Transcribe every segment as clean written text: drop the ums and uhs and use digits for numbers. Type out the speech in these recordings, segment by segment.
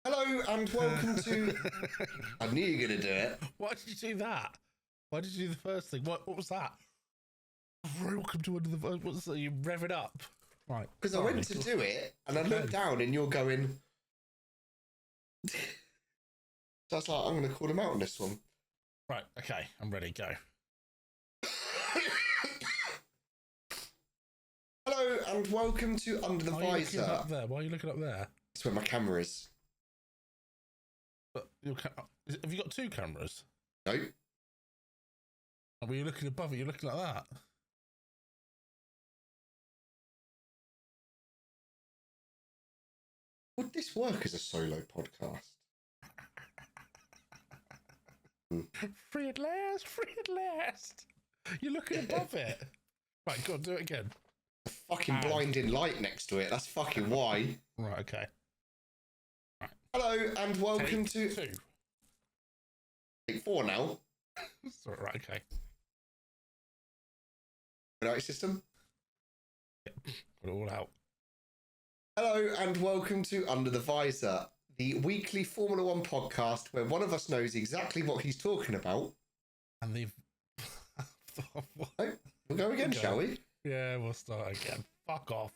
Hello and welcome to... I knew you were going to do it. Why did you do that? Why did you do the first thing? What was that? Welcome to Under the Visor. What's that? You rev it up. Right. Because I went to do it and I looked down and you're going... So I was like, I'm going to call him out on this one. Right, okay. I'm ready. Go. Hello and welcome to Under the Why are you Visor. looking up there? Why are you looking up there? That's where my camera is. But have you got two cameras? No. Were you looking above it? You're looking like that. Would this work as a solo podcast? Free at last, free at last. You're looking above it. Right, go on, do it again. A fucking blinding light next to it. That's fucking why. Right, okay. Right. Hello and welcome to... Two. Take 4 now. Sorry, right, okay. Right system. Yep. Put it all out. Hello and welcome to Under the Visor, the weekly Formula One podcast where one of us knows exactly what he's talking about. And they've... Oh, we'll go again, shall we? Yeah, we'll start again. Fuck off.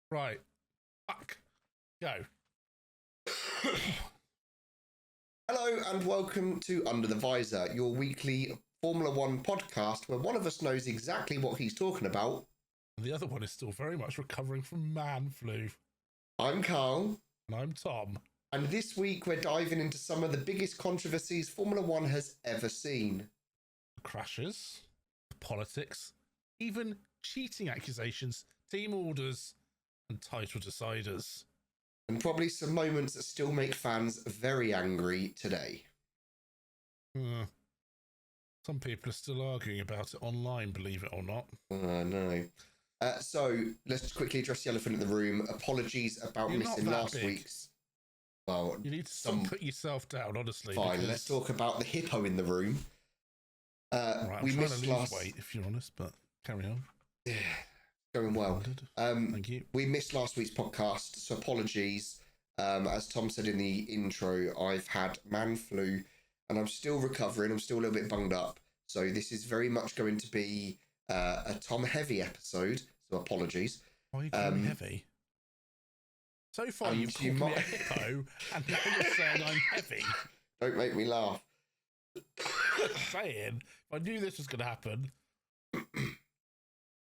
Right. Fuck. Go. Hello and welcome to Under the Visor, your weekly Formula One podcast where one of us knows exactly what he's talking about. And the other one is still very much recovering from man flu. I'm Carl. And I'm Tom. And this week we're diving into some of the biggest controversies Formula One has ever seen. Crashes, politics, even cheating accusations, team orders, and title deciders. And probably some moments that still make fans very angry today. Some people are still arguing about it online, believe it or not. No. So let's quickly address the elephant in the room. Apologies about missing last week's. Well, you need to put yourself down, honestly. Fine, because... let's talk about the hippo in the room. Right, I'm trying to lose weight, if you're honest, but carry on. Yeah, going well. Thank you. We missed last week's podcast, so apologies. As Tom said in the intro, I've had man flu, and I'm still recovering. I'm still a little bit bunged up. So this is very much going to be a Tom heavy episode. So apologies. Why are you calling me heavy? So far, you've called me a hippo, and now you're saying I'm heavy. Don't make me laugh. Saying, if I knew this was going to happen.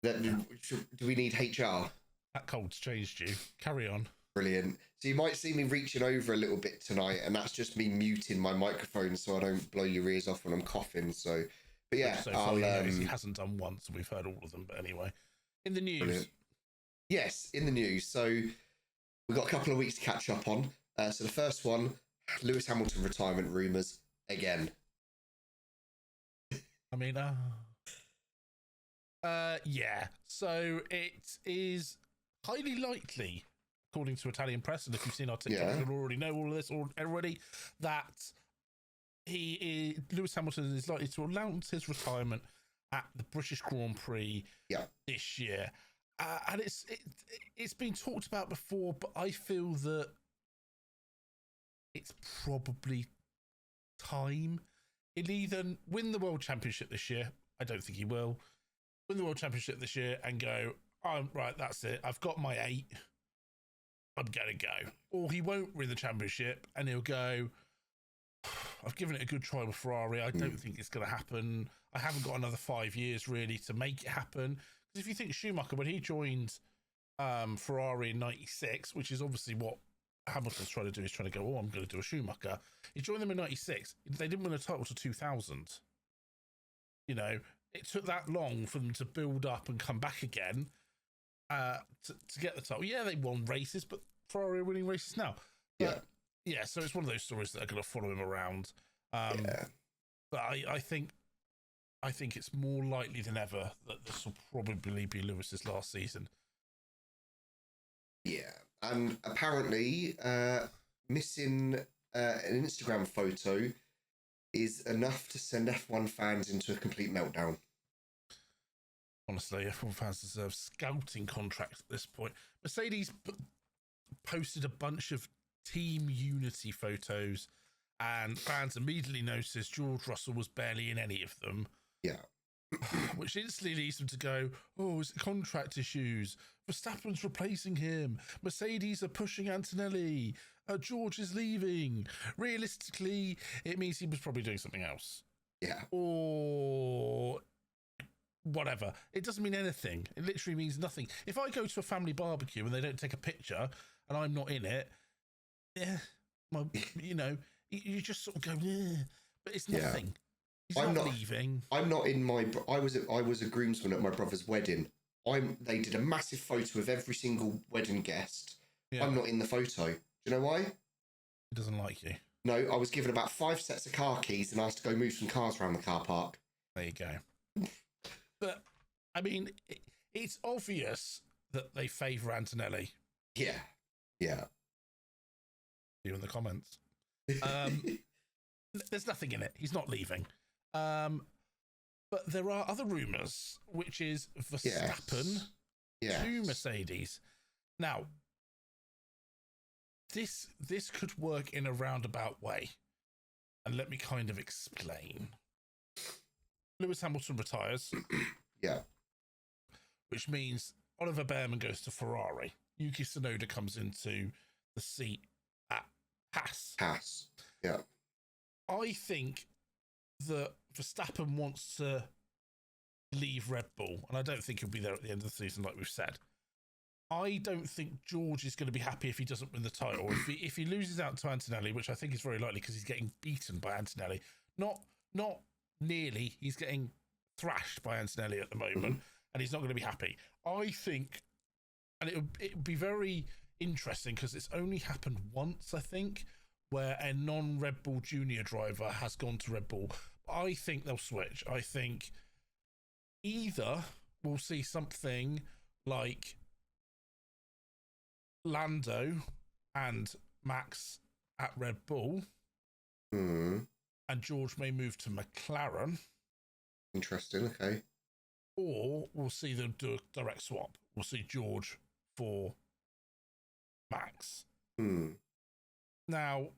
Do we need HR? That cold's changed you. Carry on. Brilliant. So you might see me reaching over a little bit tonight, and that's just me muting my microphone so I don't blow your ears off when I'm coughing. So, but yeah, so far, he hasn't done once, and we've heard all of them. But anyway, in the news. Brilliant. Yes, in the news. So we've got a couple of weeks to catch up on. So the first one, Lewis Hamilton retirement rumours again. I mean, yeah. So it is highly likely, according to Italian press, and if you've seen our TikTok, you'll already know all of this already, that Lewis Hamilton is likely to announce his retirement at the British Grand Prix this year. And it's been talked about before, but I feel that it's probably time. He'll either win the World Championship this year. I don't think he will. Win the World Championship this year and go, right, that's it. I've got my 8. I'm going to go. Or he won't win the championship and he'll go, I've given it a good try with Ferrari. I don't think it's going to happen. I haven't got another 5 years really to make it happen. Because if you think Schumacher, when he joined Ferrari in 96, which is obviously what Hamilton's trying to do, is trying to go, I'm going to do a Schumacher. He joined them in 96. They didn't win a title till 2000. You know, it took that long for them to build up and come back again to get the title. Yeah, they won races, but Ferrari are winning races now. But, yeah, so it's one of those stories that are going to follow him around. But I think it's more likely than ever that this will probably be Lewis's last season. Yeah, and apparently missing an Instagram photo is enough to send F1 fans into a complete meltdown. Honestly, F1 fans deserve scouting contracts at this point. Mercedes posted a bunch of team unity photos, and fans immediately noticed George Russell was barely in any of them. Yeah. Which instantly leads them to go, oh, is it contract issues? Verstappen's replacing him. Mercedes are pushing Antonelli. George is leaving. Realistically, it means he was probably doing something else. Yeah. Or whatever. It doesn't mean anything. It literally means nothing. If I go to a family barbecue and they don't take a picture and I'm not in it, you just sort of go, but it's nothing. Yeah. He's not leaving. I'm not in my. I was a groomsman at my brother's wedding. They did a massive photo of every single wedding guest. Yeah. I'm not in the photo. Do you know why? He doesn't like you. No, I was given about 5 sets of car keys and asked to go move some cars around the car park. There you go. But I mean, it's obvious that they favour Antonelli. Yeah. Yeah. You in the comments. There's nothing in it. He's not leaving. But there are other rumours, which is Verstappen to Mercedes. Now, this could work in a roundabout way, and let me kind of explain. Lewis Hamilton retires, which means Oliver Behrman goes to Ferrari. Yuki Tsunoda comes into the seat at Haas. Yeah. I think that Verstappen wants to leave Red Bull, and I don't think he'll be there at the end of the season, like we've said. I don't think George is going to be happy if he doesn't win the title. If he loses out to Antonelli, which I think is very likely because he's getting beaten by Antonelli, not nearly, he's getting thrashed by Antonelli at the moment, and he's not going to be happy. I think, and it would be very interesting because it's only happened once, I think, where a non-Red Bull junior driver has gone to Red Bull. I think they'll switch. I think either we'll see something like Lando and Max at Red Bull, and George may move to McLaren. Interesting, okay. Or we'll see them do a direct swap. We'll see George for Max. Now,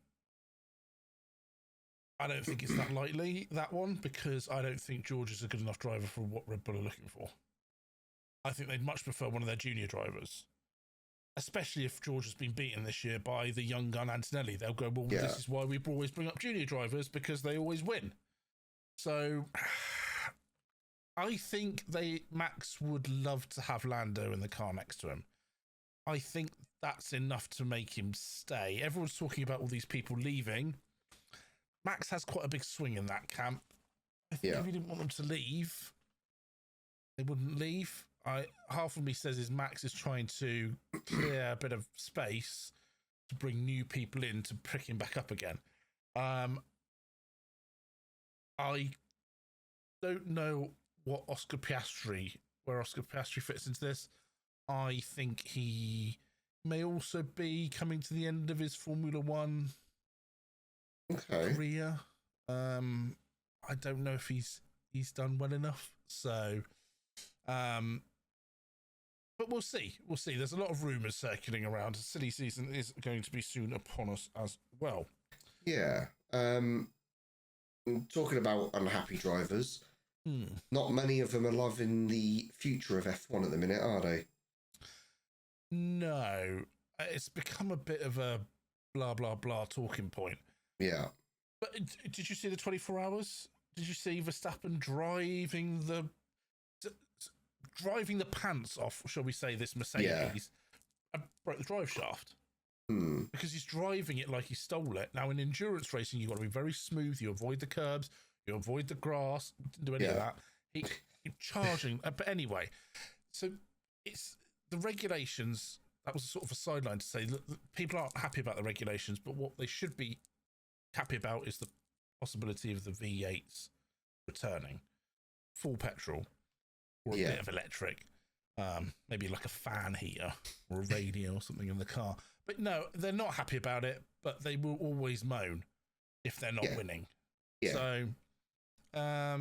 I don't think it's that likely, that one, because I don't think George is a good enough driver for what Red Bull are looking for. I think they'd much prefer one of their junior drivers, especially if George has been beaten this year by the young gun Antonelli. They'll go, well, this is why we always bring up junior drivers, because they always win. So I think Max would love to have Lando in the car next to him. I think that's enough to make him stay. Everyone's talking about all these people leaving. Max has quite a big swing in that camp. I think if he didn't want them to leave, they wouldn't leave. Half of me says is Max is trying to clear a bit of space to bring new people in to pick him back up again. I don't know where Oscar Piastri fits into this. I think he may also be coming to the end of his Formula One career. I don't know if he's done well enough. So, but we'll see. There's a lot of rumours circulating around. Silly season is going to be soon upon us as well. Yeah. Talking about unhappy drivers, not many of them are loving the future of F1 at the minute, are they? No. It's become a bit of a blah, blah, blah talking point. Yeah. But did you see the 24 hours? Did you see Verstappen driving the pants off, shall we say, this Mercedes? And broke the drive shaft. Because he's driving it like he stole it. Now, in endurance racing, you've got to be very smooth. You avoid the curbs. You avoid the grass. Didn't do any of that. He charging. But anyway, so it's the regulations. That was sort of a sideline to say that people aren't happy about the regulations, but what they should be happy about is the possibility of the V8s returning full petrol or a bit of electric, maybe like a fan heater or a radio or something in the car. But no, they're not happy about it, but they will always moan if they're not winning. So they're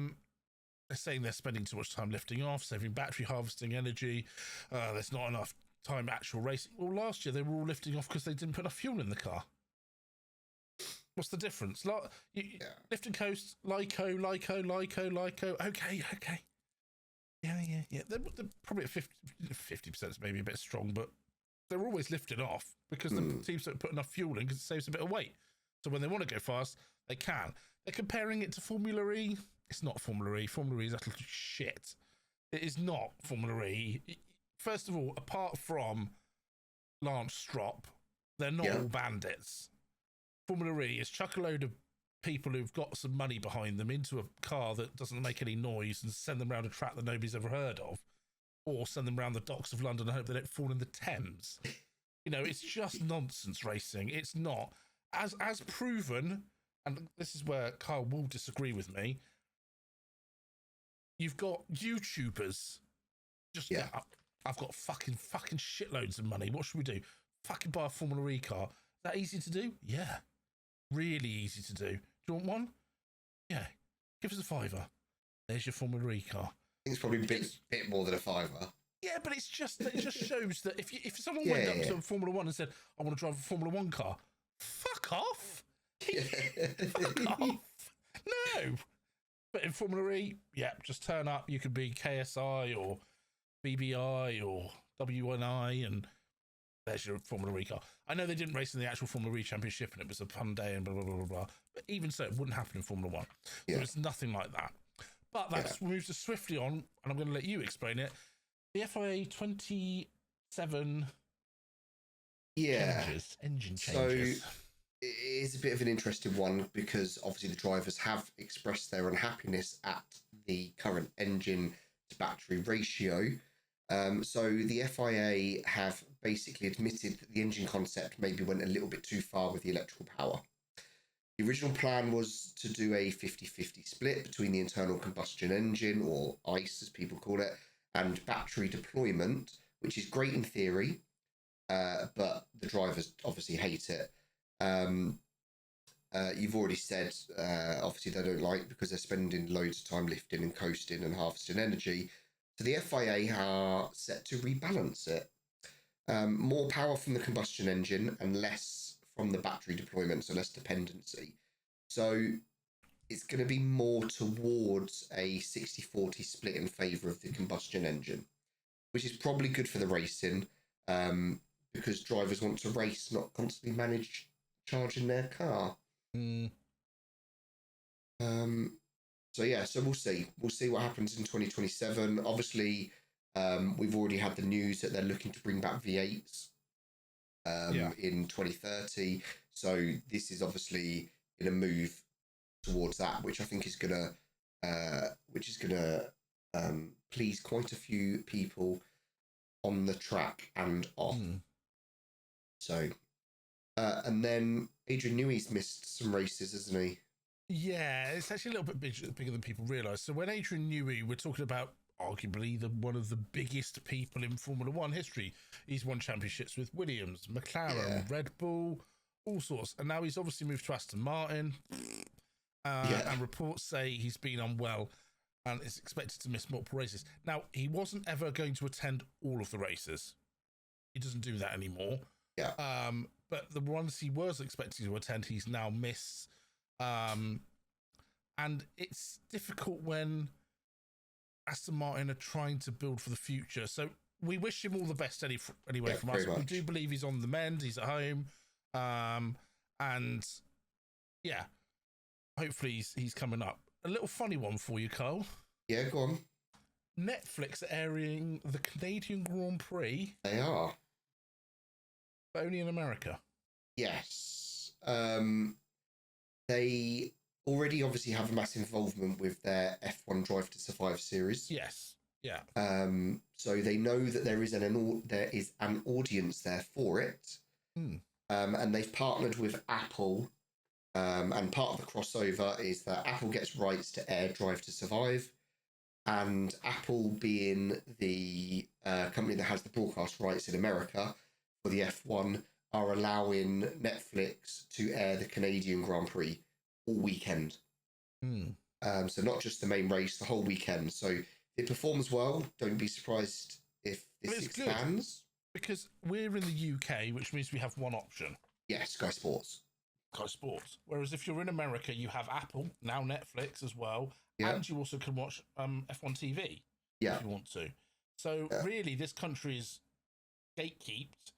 saying they're spending too much time lifting off, saving battery, harvesting energy. There's not enough time actual racing. Well, last year they were all lifting off because they didn't put enough fuel in the car. What's the difference? Yeah. Lift and coast, Lyco. Okay. Yeah. They're probably at 50% is maybe a bit strong, but they're always lifted off because the teams don't put enough fuel in because it saves a bit of weight. So when they want to go fast, they can. They're comparing it to Formula E. It's not Formula E. Formula E is actually shit. It is not Formula E. First of all, apart from Lance Stroll, they're not all bandits. Formula E is chuck a load of people who've got some money behind them into a car that doesn't make any noise and send them around a track that nobody's ever heard of, or send them around the docks of London and hope they don't fall in the Thames. You know, it's just nonsense racing. It's not. As proven, and this is where Kyle will disagree with me, you've got YouTubers just, I've got fucking shitloads of money. What should we do? Fucking buy a Formula E car. Is that easy to do? Yeah. Really easy to do. Do you want one? Yeah. Give us a £5. There's your Formula E car. I think it's probably a bit more than a £5. Yeah, but it just shows that if someone went up to Formula One and said, I want to drive a Formula One car, fuck off. Fuck off. No. But in Formula E, just turn up. You could be KSI or BBI or WNI, and there's your Formula E car. I know they didn't race in the actual Formula E Championship and it was a fun day and blah, blah, blah, blah, blah. But even so, it wouldn't happen in Formula One. There was nothing like that. But that moves us swiftly on, and I'm going to let you explain it. The FIA 27 engine changes. So it is a bit of an interesting one because obviously the drivers have expressed their unhappiness at the current engine to battery ratio. So the FIA have basically admitted that the engine concept maybe went a little bit too far with the electrical power. The original plan was to do a 50-50 split between the internal combustion engine, or ICE as people call it, and battery deployment, which is great in theory, but the drivers obviously hate it. You've already said, obviously they don't like it because they're spending loads of time lifting and coasting and harvesting energy. So the FIA are set to rebalance it. More power from the combustion engine and less from the battery deployment, so less dependency. So it's going to be more towards a 60-40 split in favour of the combustion engine, which is probably good for the racing, because drivers want to race, not constantly manage charging their car. So we'll see. We'll see what happens in 2027. Obviously, we've already had the news that they're looking to bring back V8s in 2030. So this is obviously in a move towards that, which I think is gonna please quite a few people on the track and off. So, and then Adrian Newey's missed some races, hasn't he? Yeah, it's actually a little bit bigger than people realise. So when Adrian Newey, we're talking about arguably one of the biggest people in Formula One history. He's won championships with Williams, McLaren, Red Bull, all sorts. And now he's obviously moved to Aston Martin. And reports say he's been unwell and is expected to miss multiple races. Now, he wasn't ever going to attend all of the races. He doesn't do that anymore. But the ones he was expecting to attend, he's now missed. And it's difficult when Aston Martin are trying to build for the future. So we wish him all the best anyway from us. We do believe he's on the mend. He's at home. And yeah, hopefully he's coming up. A little funny one for you, Carl. Yeah, go on. Netflix are airing the Canadian Grand Prix. They are. But only in America. Yes. They already obviously have a massive involvement with their F1 Drive to Survive series. Yes. Yeah. So they know that there is an audience there for it. And they've partnered with Apple. And part of the crossover is that Apple gets rights to air Drive to Survive, and Apple, being the company that has the broadcast rights in America for the F1, are allowing Netflix to air the Canadian Grand Prix all weekend. So not just the main race, the whole weekend. So if it performs well, don't be surprised if this expands. Because we're in the UK, which means we have one option. Yes, Sky Sports. Sky Sports. Whereas if you're in America, you have Apple, now Netflix as well, Yeah. and you also can watch F1 TV Yeah. if you want to. So really, this country is gatekept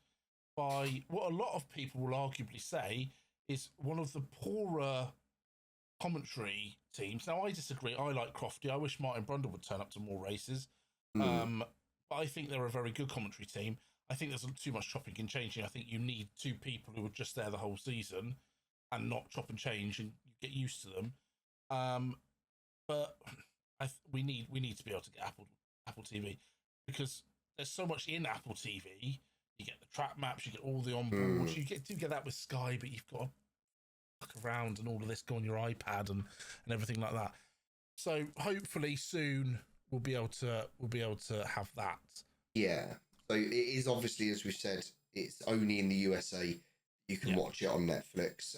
by what a lot of people will arguably say is one of the poorer commentary teams. Now, I disagree. I like Crofty. I wish Martin Brundle would turn up to more races. But I think they're a very good commentary team. I think there's too much chopping and changing. I think you need two people who are just there the whole season and not chop and change, and you get used to them. But we need to be able to get Apple TV, because there's so much in Apple TV. You get the track maps, you get all the onboards. You do get that with Sky, but you've got to look around and all of this go on your iPad and everything like that. So hopefully soon we'll be able to have that. Yeah. So it is obviously, as we've said, it's only in the USA you can watch it on Netflix,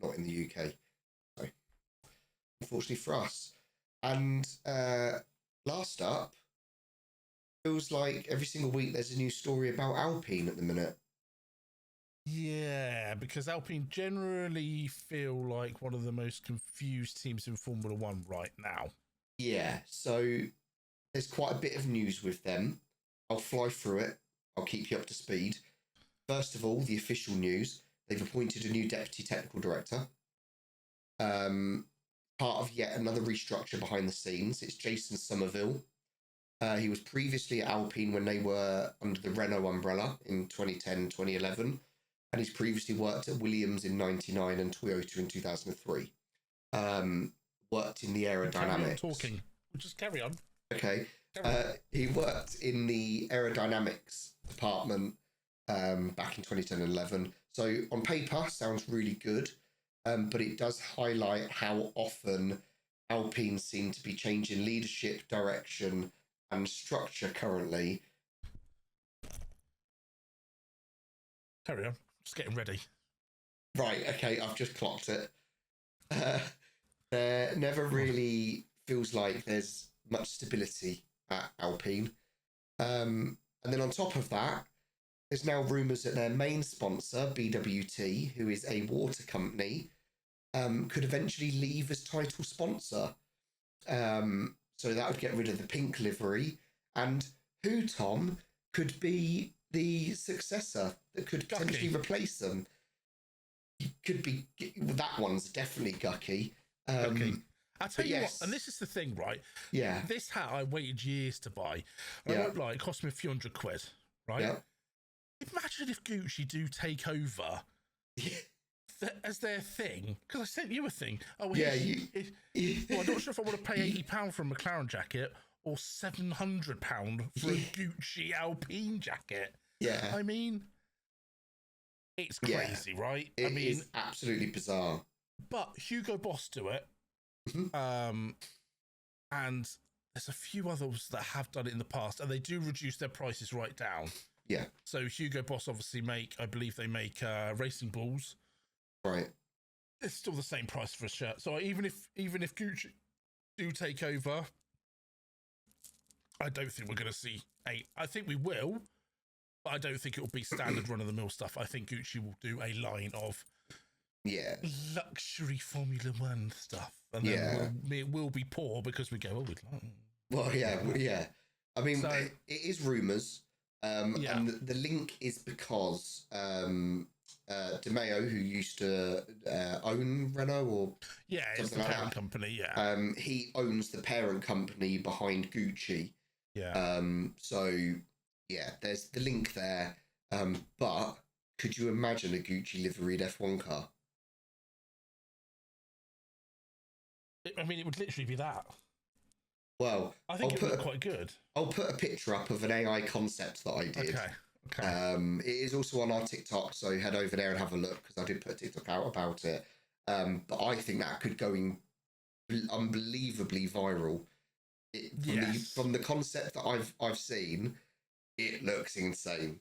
not in the UK. So unfortunately for us. And last up, feels like every single week there's a new story about Alpine at the minute. Yeah, because Alpine generally feel like one of the most confused teams in Formula One right now. Yeah, so there's quite a bit of news with them. I'll fly through it. I'll keep you up to speed. First of all, the official news. They've appointed a new deputy technical director. Part of yet another restructure behind the scenes. It's Jason Somerville. He was previously at Alpine when they were under the Renault umbrella in 2010, 2011. And he's previously worked at Williams in 99 and Toyota in 2003. Worked in the aerodynamics. Carry on talking. We'll just carry on. Okay. He worked in the aerodynamics department back in 2010 and 11. So on paper, sounds really good. But it does highlight how often Alpine seem to be changing leadership, direction, and structure currently. Carry on. Just getting ready. Right, okay, I've just clocked it. There never really feels like there's much stability at Alpine. And then on top of that, there's now rumours that their main sponsor, BWT, who is a water company, could eventually leave as title sponsor. So that would get rid of the pink livery. And who, Tom, could be the successor that could potentially replace them? Could be, that one's definitely Gucky. Gucky. I'll tell you what, and this is the thing, right? Yeah. This hat I waited years to buy. I won't lie, it cost me a few £100, right? Yeah. Imagine if Gucci do take over as their thing, because I sent you a thing. Oh, well, I'm not sure if I want to pay £80 for a McLaren jacket or £700 for a Gucci Alpine jacket. Yeah. I mean, it's crazy, right? It is absolutely bizarre. But Hugo Boss do it. And there's a few others that have done it in the past, and they do reduce their prices right down. Yeah. So Hugo Boss obviously I believe they make racing balls. Right. It's still the same price for a shirt. So even if Gucci do take over, I don't think we're going to see 8. I think we will, but I don't think it will be standard run-of-the-mill stuff. I think Gucci will do a line of luxury Formula One stuff. And then it will be poor because we go, oh, we'd like. Well, yeah. I mean, it is rumours. And the link is because De Meo, who used to own Renault, or it's the parent company, he owns the parent company behind Gucci. There's the link there. But could you imagine a Gucci liveried F1 car? I mean, it would literally be that. Well, I think it would be quite good. I'll put a picture up of an AI concept that I did. Okay. It is also on our TikTok, so head over there and have a look, because I did put a TikTok out about it. But I think that could go unbelievably viral. From the concept that I've seen, it looks insane.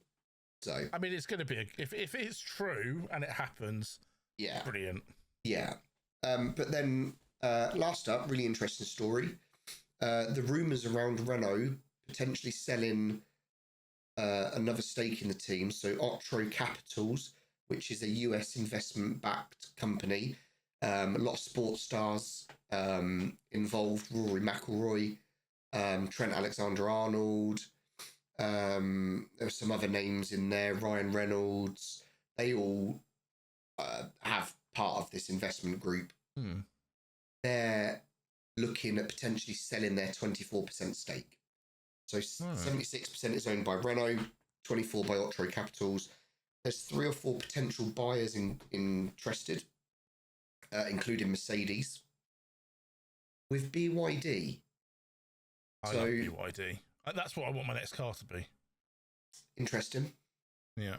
So I mean, it's going to be if it's true and it happens, brilliant. Yeah. But then last up, really interesting story. The rumours around Renault potentially selling another stake in the team. So Otro Capitals which is a US investment-backed company. A lot of sports stars involved: Rory McIlroy, Trent Alexander-Arnold. There's some other names in there, Ryan Reynolds. They all have part of this investment group. They're looking at potentially selling their 24% stake. So 76% is owned by Renault, 24% by Otro Capitals. There's 3 or 4 potential buyers interested, including Mercedes. With BYD. I love BYD. That's what I want my next car to be. Interesting. Yeah.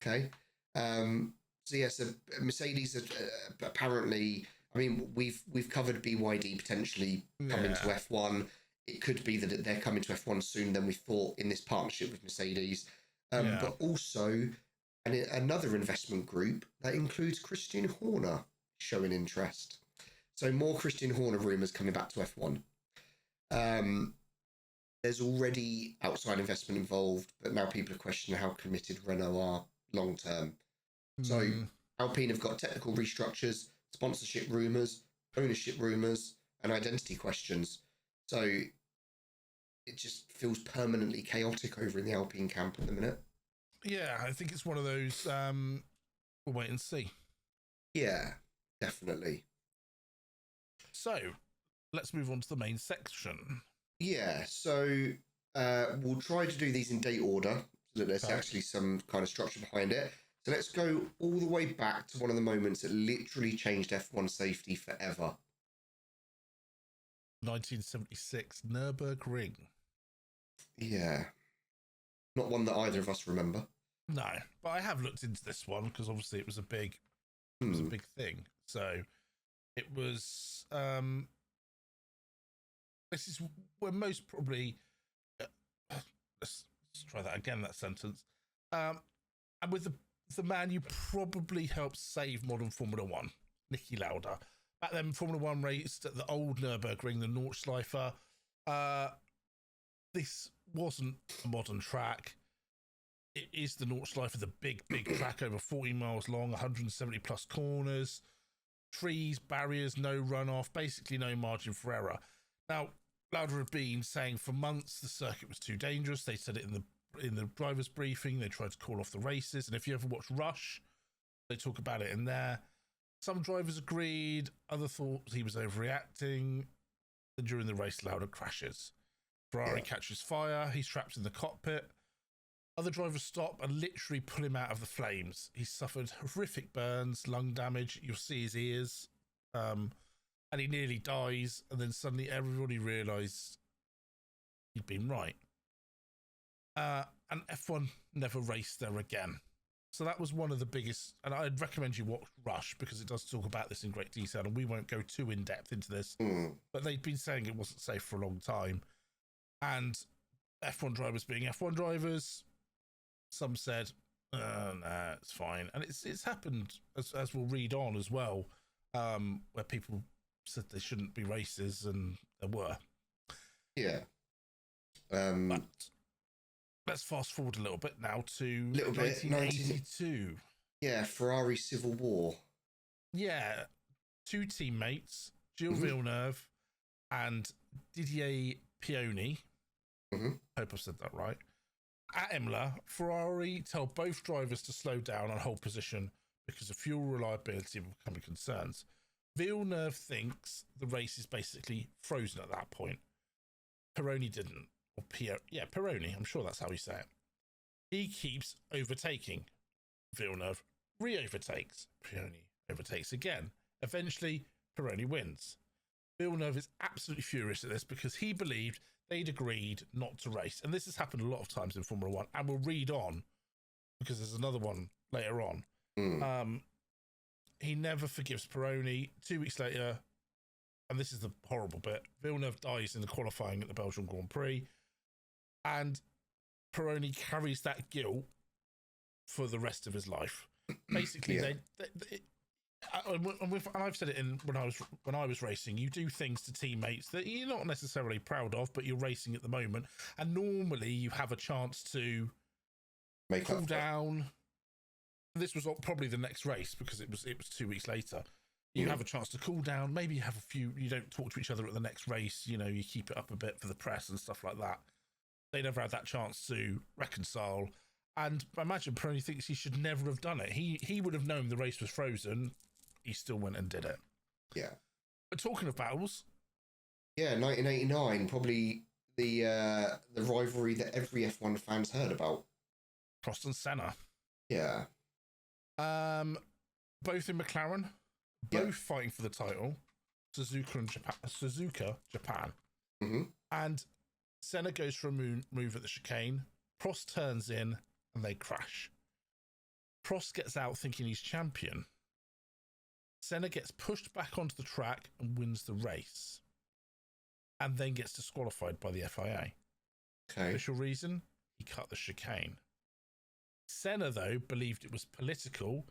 Okay. So Mercedes apparently. I mean, we've covered BYD potentially coming to F1. It could be that they're coming to F1 sooner than we thought in this partnership with Mercedes. But also another investment group that includes Christian Horner showing interest. So more Christian Horner rumours coming back to F1. There's already outside investment involved, but now people are questioning how committed Renault are long term. So Alpine have got technical restructures, sponsorship rumours, ownership rumours, and identity questions. So it just feels permanently chaotic over in the Alpine camp at the minute. Yeah, I think it's one of those, we'll wait and see. Yeah, definitely. So let's move on to the main section. Yeah, so we'll try to do these in date order so that there's actually some kind of structure behind it. So let's go all the way back to one of the moments that literally changed F1 safety forever. 1976 Nürburgring. Yeah. Not one that either of us remember. No, but I have looked into this one because obviously it was a big thing. So it was this is where most probably let's try that again, that sentence. And with the man who probably helped save modern Formula One, Niki Lauda. Back then, Formula One raced at the old Nürburgring, the Nordschleife. This wasn't a modern track. It is the Nordschleife, the big track, over 40 miles long, 170 plus corners, trees, barriers, no runoff, basically no margin for error. Now, Lauda have been saying for months the circuit was too dangerous. They said it in the driver's briefing. They tried to call off the races, and if you ever watch Rush, they talk about it in there. Some drivers agreed, others thought he was overreacting. And during the race, Lauda crashes. Ferrari catches fire. He's trapped in the cockpit. Other drivers stop and literally pull him out of the flames. He suffered horrific burns, lung damage. You'll see his ears. And he nearly dies. And then suddenly everybody realised he'd been right. And F1 never raced there again. So that was one of the biggest, and I'd recommend you watch Rush because it does talk about this in great detail, and we won't go too in depth into this, but they'd been saying it wasn't safe for a long time. And F1 drivers being F1 drivers, some said, nah, it's fine. And it's happened, as we'll read on as well, where people said they shouldn't be races, and there were. Yeah. But let's fast forward a little bit now to 1982. Yeah, Ferrari Civil War. Yeah, 2 teammates, Gilles Villeneuve and Didier Pioni. Hope I've said that right. At Imola, Ferrari tell both drivers to slow down and hold position because of fuel reliability will become concerns. Villeneuve thinks the race is basically frozen at that point. Pironi didn't. Pironi, I'm sure that's how you say it. He keeps overtaking. Villeneuve re-overtakes. Pironi overtakes again. Eventually, Pironi wins. Villeneuve is absolutely furious at this because he believed they'd agreed not to race. And this has happened a lot of times in Formula One, and we'll read on because there's another one later on. He never forgives Pironi. 2 weeks later, and this is the horrible bit, Villeneuve dies in the qualifying at the Belgian Grand Prix. And Pironi carries that guilt for the rest of his life. Basically, and I've said it when I was racing. You do things to teammates that you're not necessarily proud of, but you're racing at the moment, and normally you have a chance to cool down. this was probably the next race because it was 2 weeks later. You have a chance to cool down. Maybe you have a few. You don't talk to each other at the next race. You know, you keep it up a bit for the press and stuff like that. They never had that chance to reconcile. And I imagine Pironi thinks he should never have done it. He would have known the race was frozen. He still went and did it. Yeah. But talking of battles, yeah, 1989, probably the rivalry that every F1 fan's heard about. Prost and Senna. Yeah. Both in McLaren, both fighting for the title. Suzuka, Japan. Mm-hmm. And Senna goes for a move at the chicane. Prost turns in and they crash. Prost gets out thinking he's champion. Senna gets pushed back onto the track and wins the race. And then gets disqualified by the FIA. Okay. Official reason? He cut the chicane. Senna, though, believed it was political,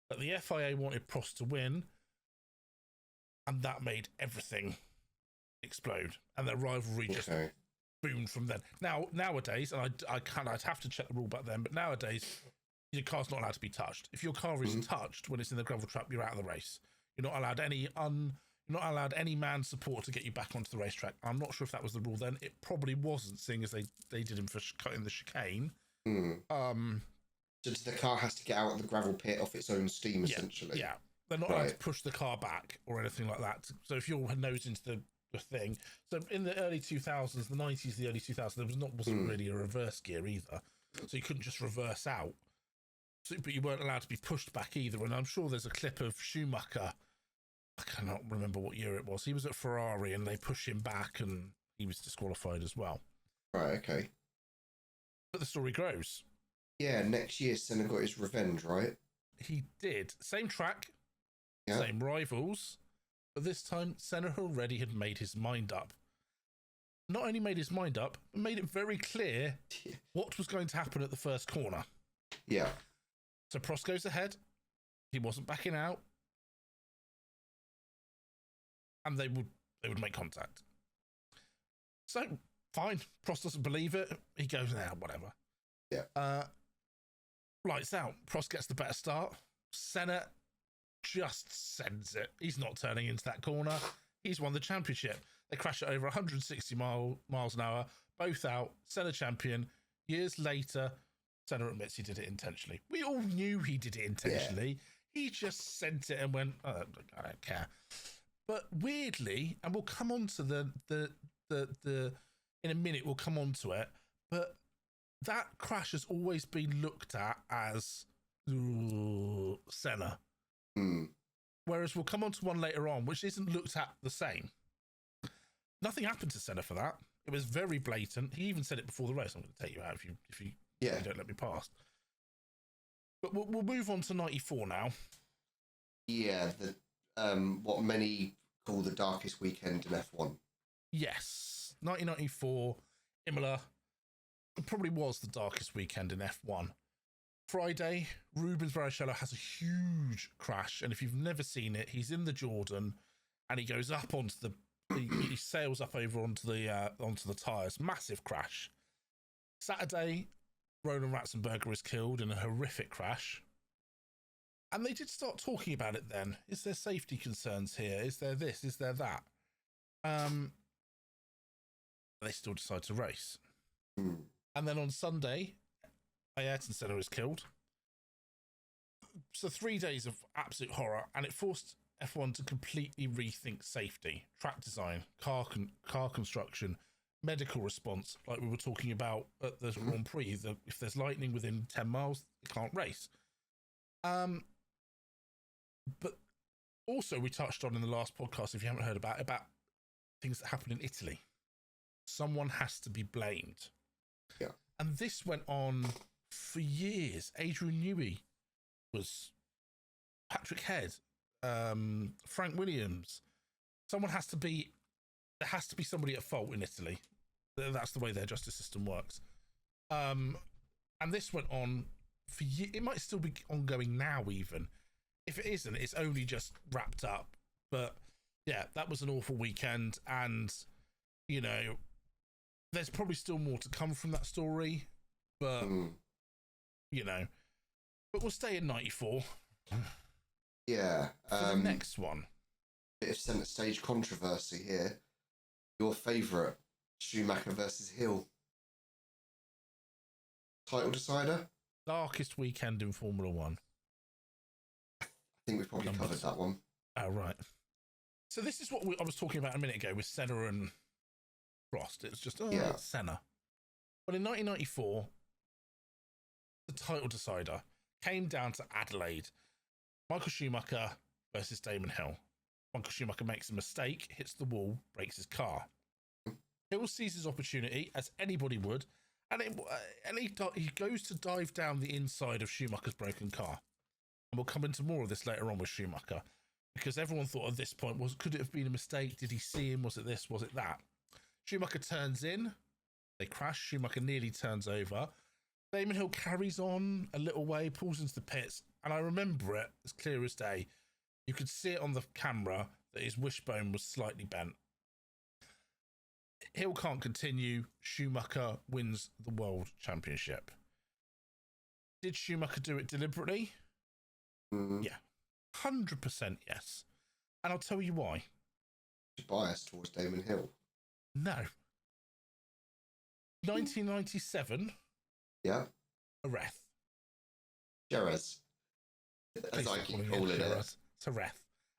that the FIA wanted Prost to win, and that made everything explode. And their rivalry just boomed from then. Nowadays, and I'd have to check the rule back then, but nowadays, your car's not allowed to be touched. If your car is touched when it's in the gravel trap, you're out of the race. You're not allowed any man support to get you back onto the racetrack. I'm not sure if that was the rule then. It probably wasn't, seeing as they did him for cutting the chicane. So the car has to get out of the gravel pit off its own steam, essentially. Yeah, they're not allowed to push the car back or anything like that. So if you're nose into the thing, so in the early 2000s, the 90s, the early 2000s, there wasn't really a reverse gear either, so you couldn't just reverse out. So, but you weren't allowed to be pushed back either. And I'm sure there's a clip of Schumacher. I cannot remember what year it was. He was at Ferrari and they pushed him back and he was disqualified as well. Right. Okay. But the story grows. Yeah, next year Senna got his revenge, right? He did. Same track, same rivals, but this time Senna already had made his mind up. Not only made his mind up, but made it very clear what was going to happen at the first corner. Yeah. So Prost goes ahead. He wasn't backing out. And they would make contact. So, fine. Prost doesn't believe it. He goes, whatever. Yeah. Lights out. Prost gets the better start. Senna just sends it. He's not turning into that corner. He's won the championship. They crash it over 160 miles an hour. Both out. Senna champion. Years later, Senna admits he did it intentionally. We all knew he did it intentionally. Yeah. He just sent it and went, I don't care. But weirdly, and we'll come on to the in a minute, we'll come on to it, but that crash has always been looked at as Senna. Whereas we'll come on to one later on, which isn't looked at the same. Nothing happened to Senna for that. It was very blatant. He even said it before the race. I'm going to take you out if you don't let me past. But we'll move on to 94 now. Yeah, what many call the darkest weekend in F1. Yes, 1994, Imola. It probably was the darkest weekend in F1. Friday, Rubens Barrichello has a huge crash, and if you've never seen it, he's in the Jordan, and he goes up onto the. He sails up over onto the tyres. Massive crash. Saturday, Roland Ratzenberger is killed in a horrific crash. And they did start talking about it then. Is there safety concerns here? Is there this? Is there that? They still decide to race. And then on Sunday, Ayrton Senna was killed. So 3 days of absolute horror, and it forced F1 to completely rethink safety, track design, car construction, medical response, like we were talking about at the Grand Prix. If there's lightning within 10 miles, it can't race. But also we touched on in the last podcast, if you haven't heard about things that happen in Italy. Someone has to be blamed. Yeah. And this went on for years. Adrian Newey was Patrick Head, Frank Williams. There has to be somebody at fault in Italy. That's the way their justice system works. And this went on for years. It might still be ongoing now even. If it isn't, it's only just wrapped up. But yeah, that was an awful weekend. And, you know, there's probably still more to come from that story. But, you know, But we'll stay in 94. Yeah. For the next one. Bit of centre stage controversy here. Your favourite, Schumacher versus Hill. Title decider? Darkest weekend in Formula One. I think we've probably covered that one. Oh, right. So this is what I was talking about a minute ago with Senna and Prost. It was just, Senna. But in 1994, the title decider came down to Adelaide. Michael Schumacher versus Damon Hill. Michael Schumacher makes a mistake, hits the wall, breaks his car. Hill sees his opportunity, as anybody would, and he goes to dive down the inside of Schumacher's broken car. And we'll come into more of this later on with Schumacher, because everyone thought at this point, could it have been a mistake? Did he see him? Was it this? Was it that? Schumacher turns in. They crash. Schumacher nearly turns over. Damon Hill carries on a little way, pulls into the pits, and I remember it as clear as day. You could see it on the camera that his wishbone was slightly bent. Hill can't continue. Schumacher wins the World Championship. Did Schumacher do it deliberately? Yeah. 100% yes. And I'll tell you why. Biased towards Damon Hill? No. 1997. Yeah. Areth. Jerez. As I keep calling it. It's Areth.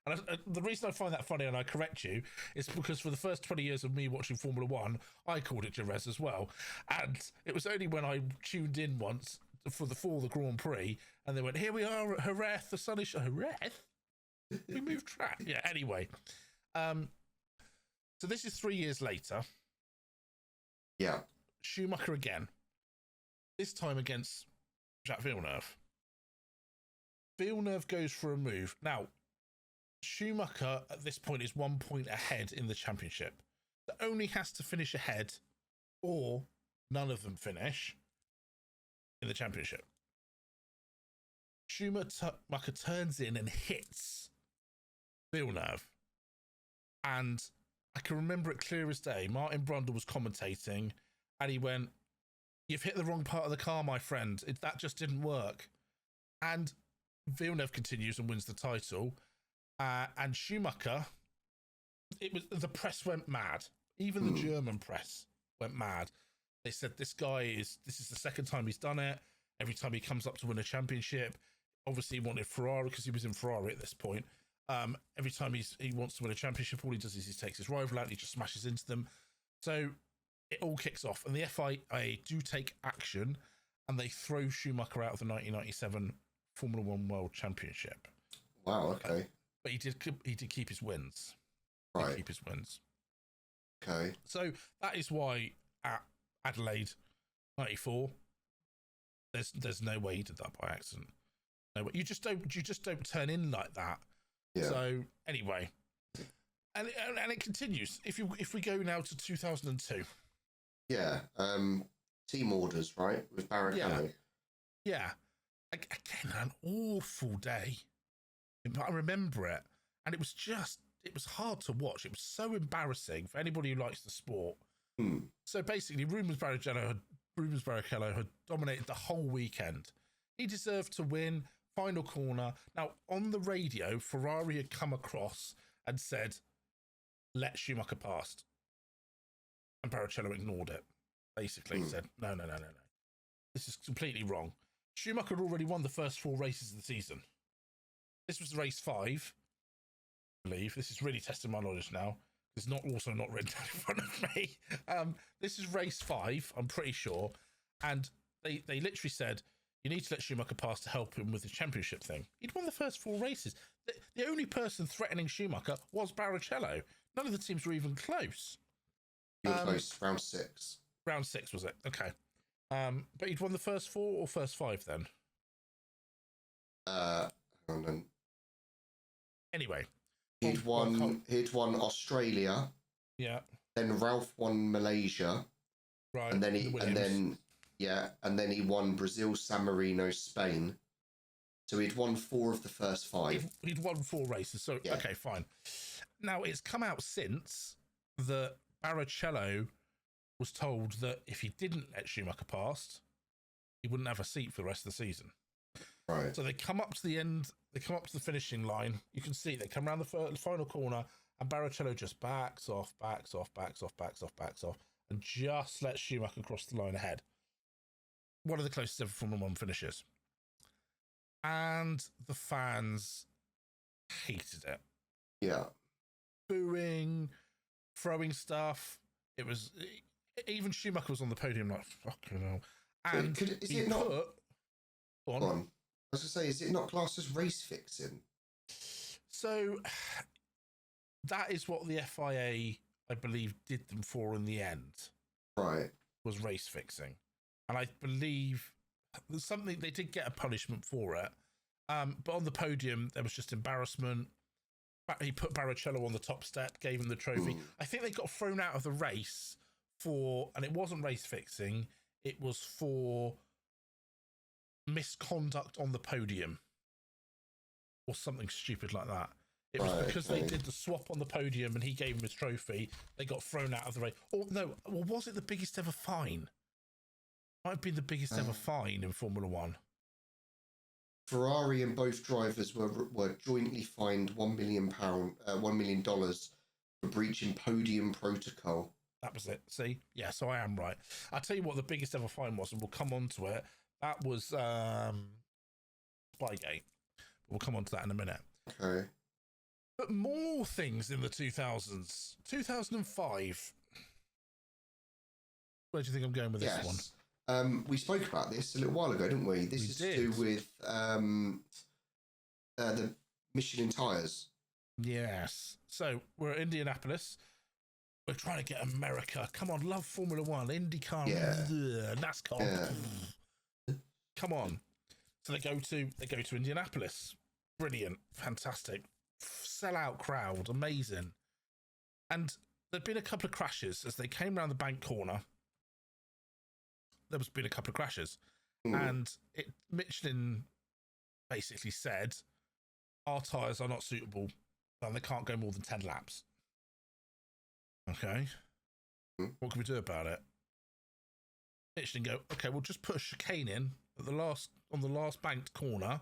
And the reason I find that funny, and I correct you, is because for the first 20 years of me watching Formula One, I called it Jerez as well. And it was only when I tuned in once for the Grand Prix, and they went, here we are at Jerez, the sun is Jerez? We moved track. Yeah, anyway. So this is 3 years later. Yeah. Schumacher again. This time against Jacques Villeneuve. Villeneuve goes for a move. Now, Schumacher at this point is 1 point ahead in the championship. So only has to finish ahead, or none of them finish in the championship. Schumacher turns in and hits Villeneuve. And I can remember it clear as day. Martin Brundle was commentating, and he went, "You've hit the wrong part of the car, my friend. That just didn't work." And Villeneuve continues and wins the title. And Schumacher, the press went mad. Even the German press went mad. They said this is the second time he's done it. Every time he comes up to win a championship, obviously he wanted Ferrari because he was in Ferrari at this point. Every time he wants to win a championship, all he does is he takes his rival out and he just smashes into them. So it all kicks off, and the FIA do take action, and they throw Schumacher out of the 1997 Formula One World Championship. Wow. Okay. But he did keep his wins. Right. Keep his wins. Okay. So that is why at Adelaide 94, there's no way he did that by accident. No way. You just don't turn in like that. Yeah. So anyway, and it continues. If we go now to 2002. Yeah. Team orders, right, with Barrichello. Yeah. Again, an awful day. But I remember it, and it was hard to watch. It was so embarrassing for anybody who likes the sport. So basically, Rumours Barrichello had dominated the whole weekend. He deserved to win. Final corner. Now, on the radio, Ferrari had come across and said, "Let Schumacher past." And Barrichello ignored it. Basically said, no. This is completely wrong. Schumacher had already won the first 4 races of the season. This was race 5, I believe. This is really testing my knowledge now. It's not written down in front of me. This is race 5, I'm pretty sure. And they literally said, you need to let Schumacher pass to help him with the championship thing. He'd won the first 4 races. The only person threatening Schumacher was Barrichello. None of the teams were even close. You were close, round 6. Round 6, was it? Okay. But he'd won the first 4 or first 5 then? Hang on then. Anyway. He'd won Australia. Yeah. Then Ralph won Malaysia. Right. And then he won Brazil, San Marino, Spain. So he'd won 4 of the first 5. He'd won 4 races. So yeah. Okay, fine. Now it's come out since that Barrichello was told that if he didn't let Schumacher past, he wouldn't have a seat for the rest of the season. Right. So they come up to the end, they come up to the finishing line. You can see they come around the final corner, and Barrichello just backs off, and just lets Schumacher cross the line ahead. One of the closest ever Formula One finishes. And the fans hated it. Yeah. Booing, throwing stuff. It was, even Schumacher was on the podium like, fucking hell. And is it not? Go on. I was going to say, is it not classed as race fixing? So that is what the FIA, I believe, did them for in the end. Right. Was race fixing. And I believe there's something, they did get a punishment for it. But on the podium, there was just embarrassment. He put Barrichello on the top step, gave him the trophy. I think they got thrown out of the race for, and it wasn't race fixing, it was for misconduct on the podium or something stupid like that. It was because they did the swap on the podium and he gave him his trophy. They got thrown out of the race. Or no, or was it the biggest ever fine? Might have been the biggest ever fine in Formula One. Ferrari and both drivers were jointly fined $1 million for breaching podium protocol. That was it. See? Yeah, so I am right. I'll tell you what the biggest ever fine was, and we'll come on to it. That was Spygate. We'll come on to that in a minute. Okay. But more things in the 2000s. 2005. Where do you think I'm going with this one? We spoke about this a little while ago, didn't we? This is to do with the Michelin tyres. Yes. So we're at Indianapolis. We're trying to get America. Come on, love Formula One, IndyCar, NASCAR. Yeah. Come on. So they go to Indianapolis. Brilliant, fantastic, sellout crowd, amazing. And there'd been a couple of crashes as they came around the bank corner. There's been a couple of crashes, and Michelin basically said, our tyres are not suitable and they can't go more than 10 laps. Okay. What can we do about it? Michelin go, okay, we'll just put a chicane in at on the last banked corner.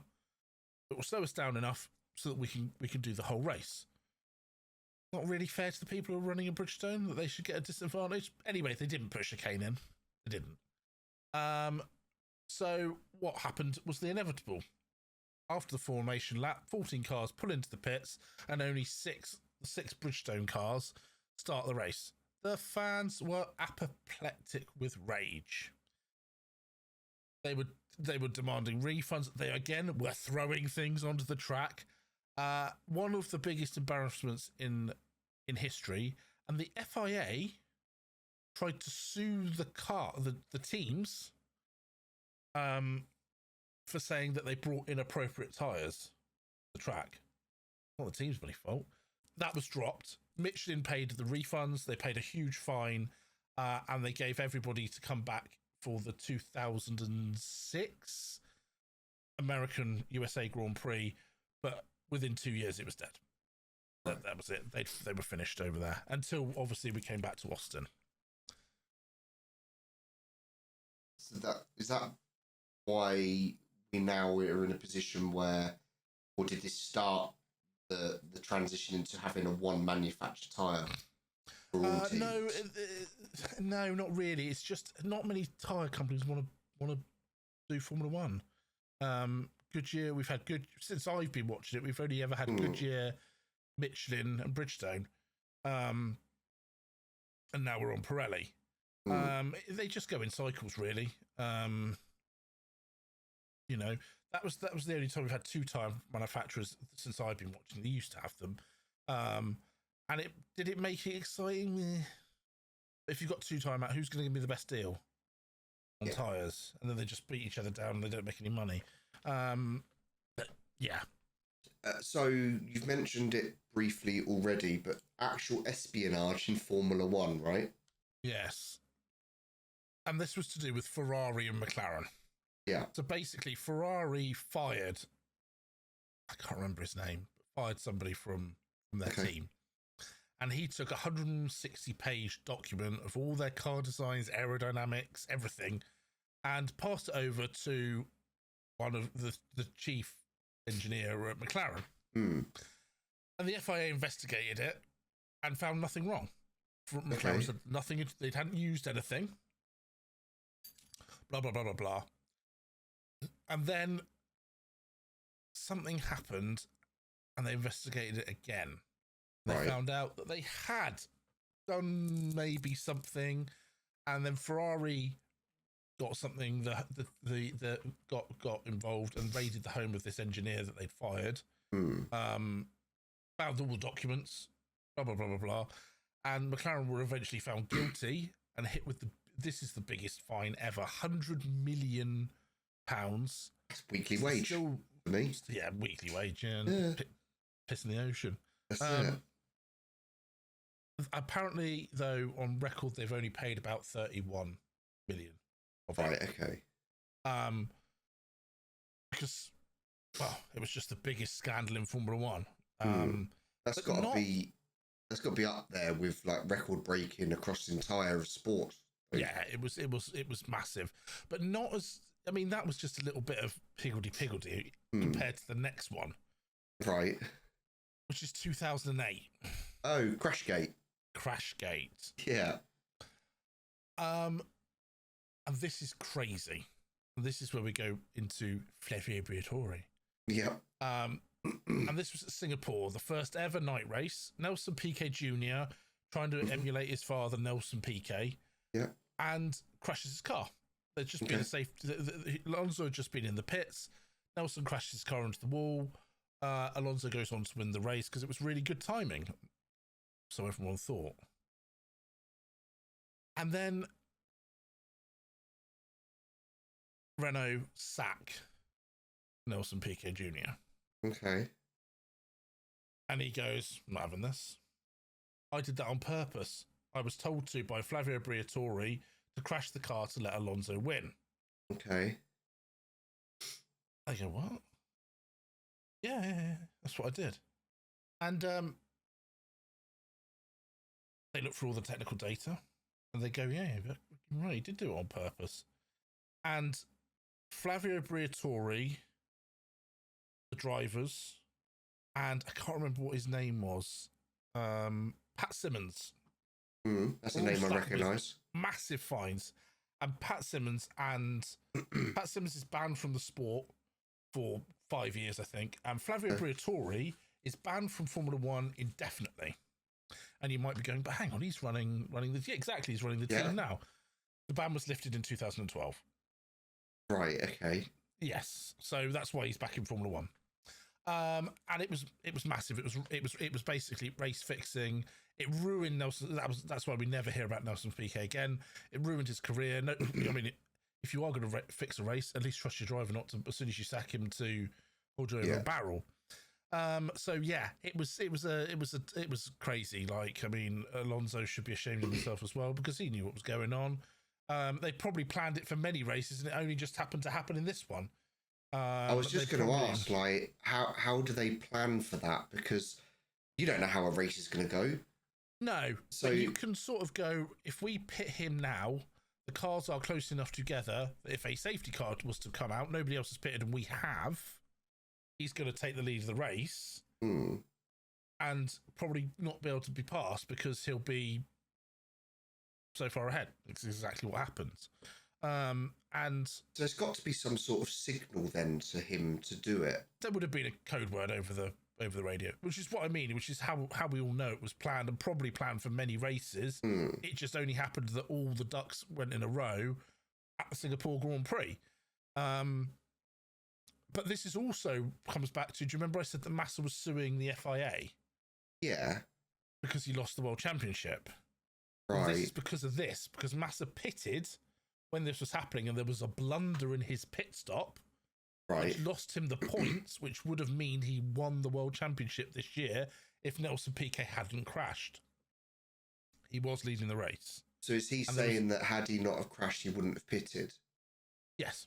It will slow us down enough so that we can do the whole race. Not really fair to the people who are running in Bridgestone that they should get a disadvantage. Anyway, they didn't put a chicane in. They didn't. So what happened was the inevitable. After the formation lap, 14 cars pull into the pits and only six Bridgestone cars start the race. The fans were apoplectic with rage. They were demanding refunds. They again were throwing things onto the track. One of the biggest embarrassments in history, and the FIA tried to sue the teams for saying that they brought inappropriate tyres to the track. Not the team's bloody fault. That was dropped. Michelin paid the refunds. They paid a huge fine, and they gave everybody to come back for the 2006 American USA Grand Prix. But within 2 years, it was dead. That was it. They were finished over there until obviously we came back to Austin. So is that why we now are in a position where, or did this start the transition into having a one manufactured tyre for all teams? No, not really. It's just not many tyre companies want to do Formula One. Goodyear, we've had since I've been watching it. We've only ever had Goodyear, Michelin, and Bridgestone, and now we're on Pirelli. They just go in cycles, really. That was the only time we've had two tyre manufacturers since I've been watching. They used to have them, and did it make it exciting? If you've got two tyre out, who's going to give me the best deal on tyres? And then they just beat each other down and they don't make any money. But yeah. So you've mentioned it briefly already, but actual espionage in Formula One, right? Yes. And this was to do with Ferrari and McLaren. Yeah. So basically, Ferrari fired, I can't remember his name, but fired somebody from their team. And he took a 160-page document of all their car designs, aerodynamics, everything, and passed it over to one of the chief engineer at McLaren. Mm. And the FIA investigated it and found nothing wrong. McLaren said nothing, they hadn't used anything. Blah, blah, blah, blah, blah. And then something happened and they investigated it again. They found out that they had done maybe something, and then Ferrari got something that got involved and raided the home of this engineer that they'd fired. Found all the documents, blah blah blah blah blah, and McLaren were eventually found guilty and hit with this is the biggest fine ever, £100 million. That's weekly wage. Still, for me. Yeah, weekly wage, piss in the ocean. That's it. Apparently, though, on record, they've only paid about 31 million. Okay. Because, well, it was just the biggest scandal in Formula One. That's got to be up there with like record breaking across the entire sport. Yeah, it was massive, but not as. I mean, that was just a little bit of higgledy-piggledy compared to the next one, right? Which is 2008. Oh, Crashgate. Yeah. And this is crazy. This is where we go into Flavio Briatore. Yeah. And this was at Singapore, the first ever night race. Nelson Piquet Jr. trying to emulate his father, Nelson Piquet. Yeah. And crashes his car. There's just been a safety. Alonso had just been in the pits. Nelson crashed his car into the wall. Alonso goes on to win the race because it was really good timing. So everyone thought. And then Renault sack Nelson Piquet Jr. Okay. And he goes, I'm not having this. I did that on purpose. I was told to by Flavio Briatore to crash the car to let Alonso win. Okay. I go, what? Yeah, that's what I did. And they look through all the technical data and they go, yeah, right, he did do it on purpose. And Flavio Briatore, the drivers, and I can't remember what his name was, Pat Simmons. That's a name I recognise. Massive fines. And Pat Simmons is banned from the sport for 5 years, I think. And Flavio Briatore is banned from Formula One indefinitely. And you might be going, but hang on, he's running the exactly, he's running the team now. The ban was lifted in 2012. Right, okay. Yes. So that's why he's back in Formula One. And it was massive. It was basically race fixing. It ruined Nelson. That's why we never hear about Nelson Piquet again. It ruined his career. No, I mean, if you are going to fix a race, at least trust your driver not to, as soon as you sack him, to hold you over a barrel. So yeah, it was crazy. Like, I mean, Alonso should be ashamed of himself as well because he knew what was going on. They probably planned it for many races, and it only just happened to happen in this one. I was just going to ask, like, how do they plan for that? Because you don't know how a race is going to go. No, so you can sort of go, if we pit him now, the cars are close enough together that if a safety car was to come out, nobody else has pitted and we have, he's going to take the lead of the race and probably not be able to be passed because he'll be so far ahead. It's exactly what happens. And so there's got to be some sort of signal then to him to do it. There would have been a code word over the radio, which is what I mean, which is how we all know it was planned and probably planned for many races. It just only happened that all the ducks went in a row at the Singapore Grand Prix. But this is also comes back to, do you remember I said that Massa was suing the FIA? Yeah. Because he lost the World Championship. Right. Well, this is because of this, because Massa pitted when this was happening and there was a blunder in his pit stop, which lost him the points, which would have mean he won the World Championship this year if Nelson Piquet hadn't crashed. He was leading the race. So is he saying that had he not have crashed, he wouldn't have pitted? Yes.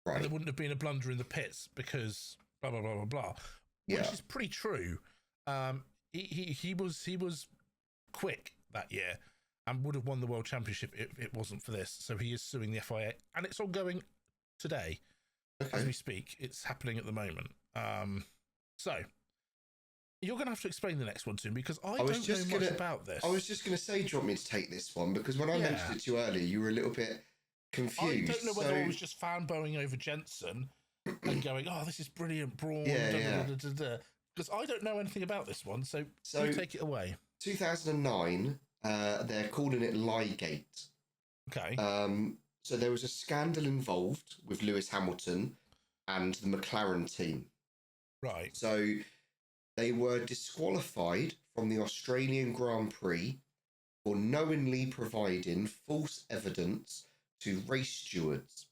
Right. And there wouldn't have been a blunder in the pits because blah, blah, blah, blah, blah. Yeah. Which is pretty true. He was quick that year and would have won the World Championship if it wasn't for this. So he is suing the FIA and it's ongoing today. as we speak. It's happening at the moment. So you're going to have to explain the next one to me because I don't know much about this. I was just going to say, do you want me to take this one? Because when I mentioned it to you earlier, you were a little bit confused. I don't know whether I was just fanboying over Jensen and going, "Oh, this is brilliant, Brawn." Because I don't know anything about this one, so you take it away. 2009, they're calling it Ligate. Okay. So there was a scandal involved with Lewis Hamilton and the McLaren team. Right. So they were disqualified from the Australian Grand Prix for knowingly providing false evidence to race stewards.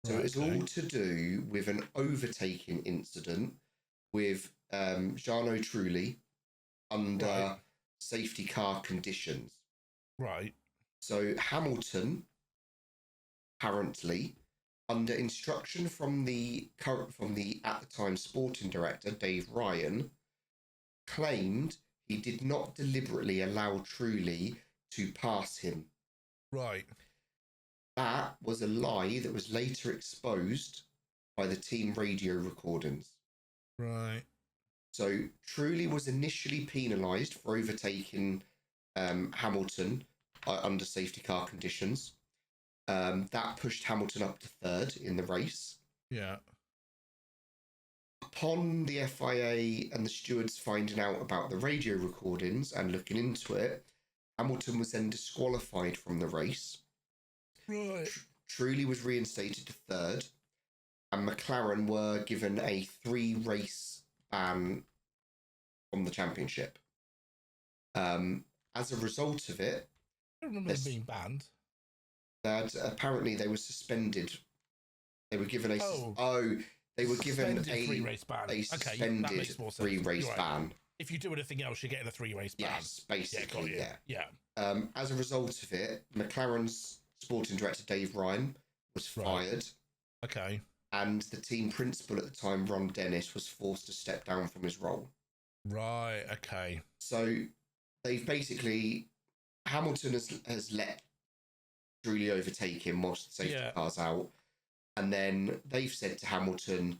So it was all to do with an overtaking incident with Jarno Trulli under safety car conditions. Right. So Hamilton, apparently, under instruction from the at the time sporting director Dave Ryan, claimed he did not deliberately allow Trulli to pass him. Right. That was a lie that was later exposed by the team radio recordings. Right. So Trulli was initially penalised for overtaking Hamilton under safety car conditions. That pushed Hamilton up to third in the race. Yeah. Upon the FIA and the stewards finding out about the radio recordings and looking into it, Hamilton was then disqualified from the race. Right. Trulli was reinstated to third, and McLaren were given a 3-race ban from the championship. As a result of it, I don't remember them being banned. Apparently they were suspended. They were given a they were given a 3-race ban. A suspended 3-race ban. If you do anything else, you're getting a 3-race ban. Yes, basically, yeah. As a result of it, McLaren's sporting director Dave Ryan was fired. Okay. And the team principal at the time, Ron Dennis, was forced to step down from his role. Right. Okay. So they've basically Hamilton has let Trulli overtake him whilst the safety car's out. And then they've said to Hamilton,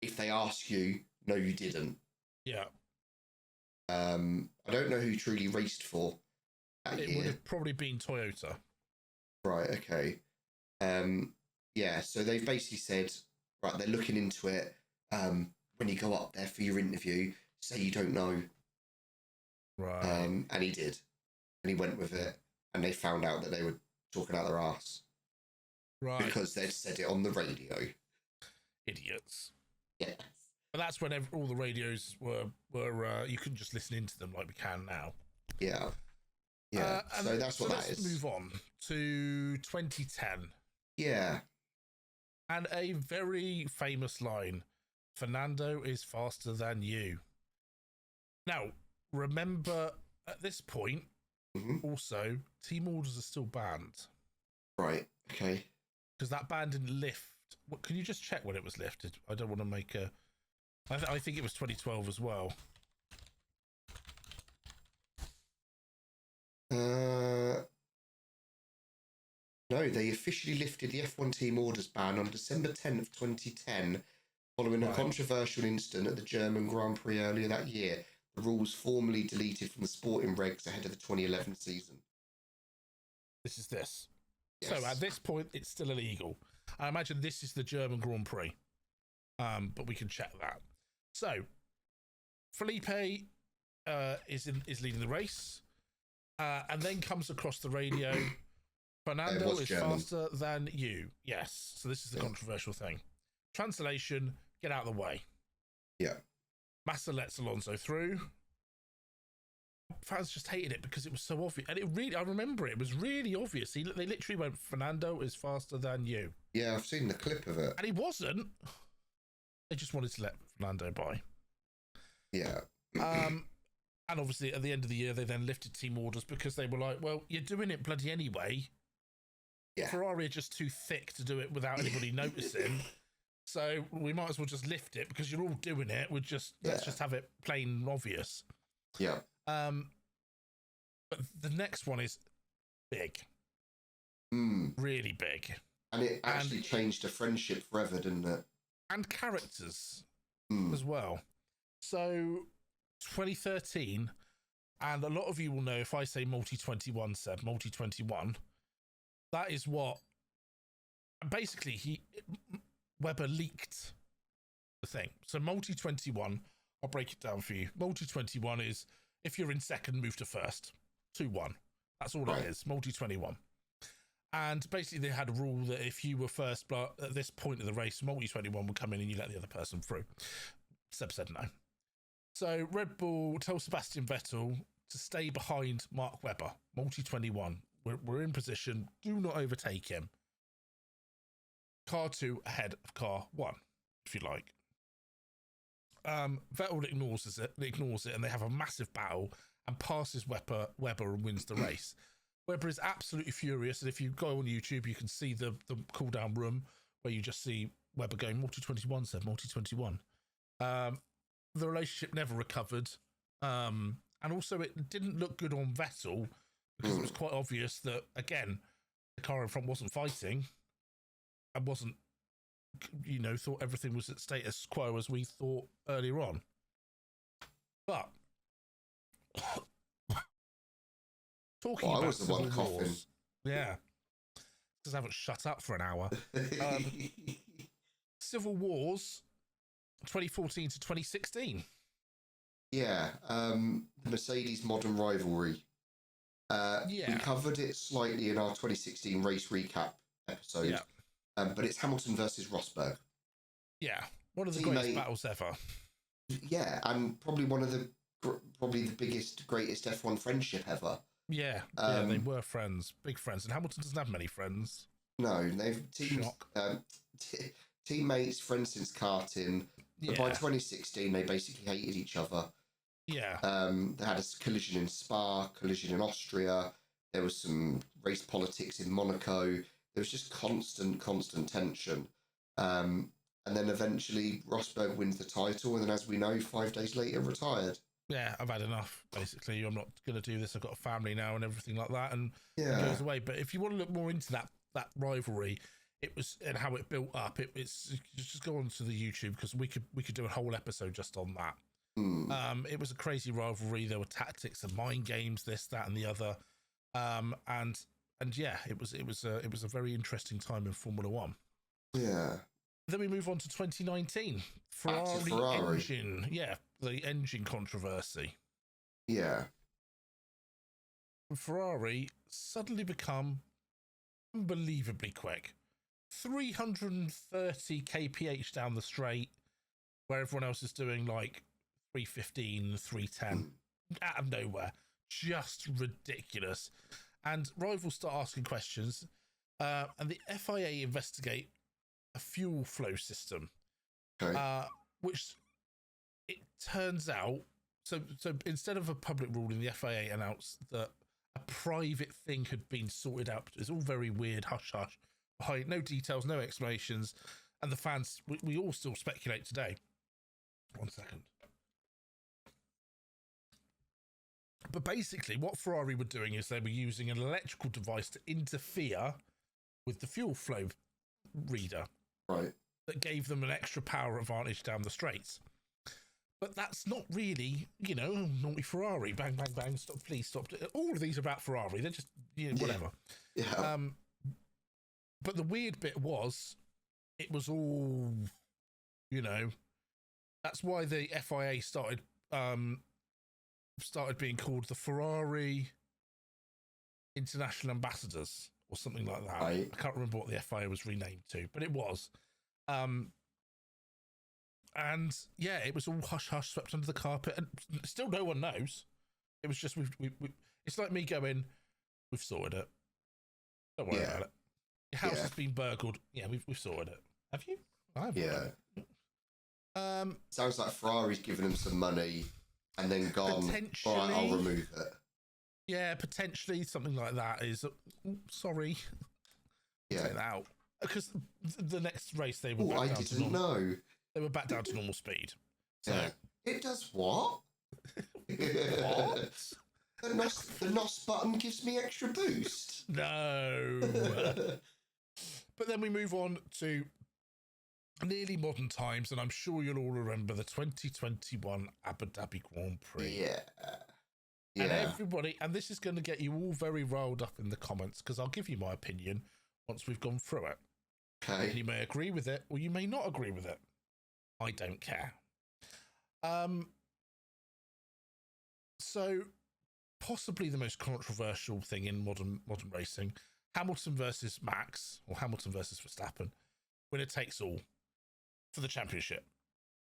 if they ask you, no, you didn't. Yeah. I don't know who Trulli raced for that year. It would have probably been Toyota. Right, okay. So they've basically said, right, they're looking into it. When you go up there for your interview, say you don't know. Right. And he did. And he went with it. And they found out that they were talking out their arse. Right. Because they'd said it on the radio. Idiots. Yes. But that's when all the radios were you couldn't just listen into them like we can now. Yeah. Yeah. So that's what that is. Let's move on to 2010. Yeah. And a very famous line, Fernando is faster than you. Now, remember, at this point, also, team orders are still banned. Right, okay. Because that ban didn't lift. Can you just check when it was lifted? I don't want to make a... I think it was 2012 as well. No, they officially lifted the F1 team orders ban on December 10th, 2010, following a controversial incident at the German Grand Prix earlier that year. The rules formally deleted from the sporting regs ahead of the 2011 season. This is this. Yes. So at this point, it's still illegal. I imagine this is the German Grand Prix. But we can check that. So, Felipe is leading the race. And then comes across the radio... Fernando is German. Faster than you. Yes. So this is the controversial thing. Translation, get out of the way. Yeah. Massa lets Alonso through. Fans just hated it because it was so obvious. And I remember it was really obvious. They literally went, Fernando is faster than you. Yeah, I've seen the clip of it. And he wasn't. They just wanted to let Fernando by. Yeah. And obviously at the end of the year, they then lifted team orders because they were like, well, you're doing it bloody anyway. Yeah. Ferrari are just too thick to do it without anybody noticing. So we might as well just lift it because you're all doing it. Let's just have it plain obvious. Yeah. But the next one is big. Really big. And it actually changed a friendship forever, didn't it? and characters as well. So 2013, and a lot of you will know if I say multi-21, Seb, multi-21, that is what basically Webber leaked the thing. So multi-21, I'll break it down for you. Multi-21 is if you're in second, move to first. 2-1. That's all it is. Multi-21. And basically they had a rule that if you were first, but at this point of the race, multi-21 would come in and you let the other person through. Seb said no. So Red Bull tells Sebastian Vettel to stay behind Mark Webber. Multi-21. We're in position. Do not overtake him. Car 2 ahead of car 1, if you like. Vettel ignores it, and they have a massive battle and passes Webber and wins the race. Webber is absolutely furious, and if you go on YouTube, you can see the cool down room where you just see Webber going multi-21, Seb, multi-21. The relationship never recovered, and also it didn't look good on Vettel because it was quite obvious that, again, the car in front wasn't fighting and wasn't, thought everything was at status quo as we thought earlier on. But talking about was the one coughing. Yeah, because I haven't shut up for an hour. Civil Wars, 2014 to 2016. Yeah, the Mercedes modern rivalry. We covered it slightly in our 2016 race recap episode. Yeah. But it's Hamilton versus Rosberg. Yeah, one of the greatest battles ever. Yeah, and probably the biggest, greatest F1 friendship ever. Yeah, they were friends, big friends, and Hamilton doesn't have many friends. No, they've teammates, friends since karting. But by 2016, they basically hated each other. Yeah. They had a collision in Spa, collision in Austria. There was some race politics in Monaco. There was just constant tension. And then eventually Rosberg wins the title, and then, as we know, 5 days later, retired. Yeah, I've had enough, basically. I'm not going to do this. I've got a family now and everything like that, and it goes away. But if you want to look more into that rivalry, it was, and how it built up, it's just go on to the YouTube, because we could do a whole episode just on that. It was a crazy rivalry. There were tactics and mind games, this, that, and the other. And yeah, it was a very interesting time in Formula One. Yeah. Then we move on to 2019. Ferrari engine. Yeah, the engine controversy. Yeah. Ferrari suddenly become unbelievably quick. 330 kph down the straight, where everyone else is doing like 315, 310. Out of nowhere. Just ridiculous. And rivals start asking questions, and the FIA investigate a fuel flow system, which it turns out. So instead of a public ruling, the FIA announced that a private thing had been sorted out. It's all very weird, hush hush, behind no details, no explanations, and the fans. We all still speculate today. 1 second. But basically, what Ferrari were doing is they were using an electrical device to interfere with the fuel flow reader. Right. That gave them an extra power advantage down the straights. But that's not really, naughty Ferrari. Bang, bang, bang. Stop, please stop. All of these are about Ferrari. They're just, whatever. Yeah. But the weird bit was, it was all, that's why the FIA started being called the Ferrari International Ambassadors or something like that. Right. I can't remember what the FIA was renamed to, but it was. And yeah, it was all hush hush, swept under the carpet, and still no one knows. It was just we it's like me going, we've sorted it. Don't worry about it. Your house has been burgled. Yeah, we've sorted it. Have you? I haven't. Yeah. Sounds like Ferrari's given them some money and then gone, all right, I'll remove it. Yeah, potentially something like that is, sorry. Yeah. Take that out. Because the next race they were back down to normal. Know. They were back down to normal speed. So it does what? What? The NOS button gives me extra boost. No. But then we move on to nearly modern times, and I'm sure you'll all remember the 2021 Abu Dhabi Grand Prix. Yeah. And Yeah. everybody, and this is going to get you all very riled up in the comments because I'll give you my opinion once we've gone through it. Okay. You may agree with it, or you may not agree with it. I don't care. So, possibly the most controversial thing in modern racing: Hamilton versus Max, or Hamilton versus Verstappen. Winner takes all for the championship.